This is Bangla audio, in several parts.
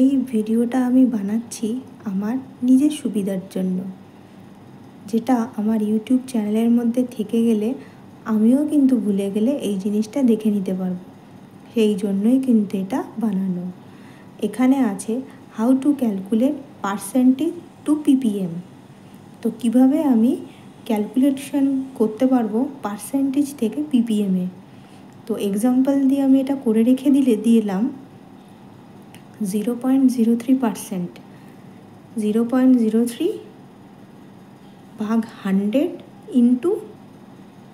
এই ভিডিওটা আমি বানাচ্ছি আমার নিজের সুবিধার জন্য, যেটা আমার ইউটিউব চ্যানেলের মধ্যে থেকে গেলে আমিও কিন্তু ভুলে গেলে এই জিনিসটা দেখে নিতে পারবো। সেই জন্যই কিন্তু এটা বানানো। এখানে আছে how to calculate percentage to PPM. তো কিভাবে আমি ক্যালকুলেশন করতে পারবো পার্সেন্টেজ থেকে পিপিএমে। তো এক্সাম্পল দিয়ে আমি এটা করে রেখে দিলাম 0.03%, 0.03 ভাগ 100 ইন্টু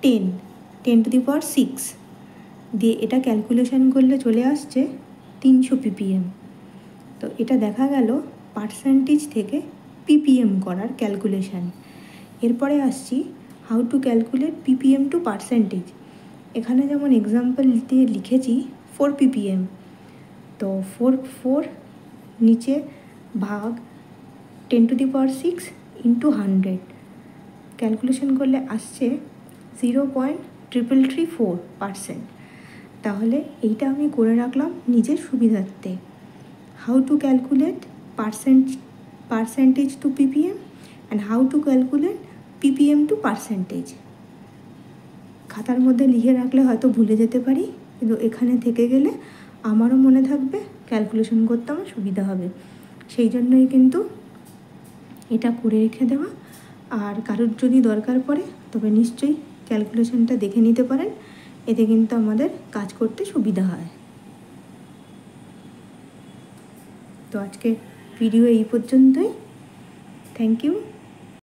10 to the power 6 দিয়ে এটা ক্যালকুলেশন করলে চলে আসছে 300 ppm। তো এটা দেখা গেল পার্সেন্টেজ থেকে পিপিএম করার ক্যালকুলেশান। এরপরে আসছি how to calculate PPM to percentage. এখানে যেমন এক্সাম্পল দিয়ে লিখেছি 4 ppm, তো 4 নিচে ভাগ 10 to the power 6 into 100 calculation করলে আসছে 0.3334%। তাহলে এইটা আমি করে রাখলাম নিজের সুবিধার্থে। How to calculate percentage to PPM and how to calculate PPM to percentage. খাতার মধ্যে লিখে রাখলে হয়তো ভুলে যেতে পারি, কিন্তু এখানে থেকে গেলে আমারও মনে থাকবে, ক্যালকুলেশন করতে আমার সুবিধা হবে। সেই জন্যই কিন্তু এটা করে রেখে দেওয়া। আর কারোর যদি দরকার পড়ে তবে নিশ্চয়ই ক্যালকুলেশনটা দেখে নিতে পারেন, এতে কিন্তু আমাদের কাজ করতে সুবিধা হয়। তো আজকে ভিডিও এই পর্যন্তই। Thank you.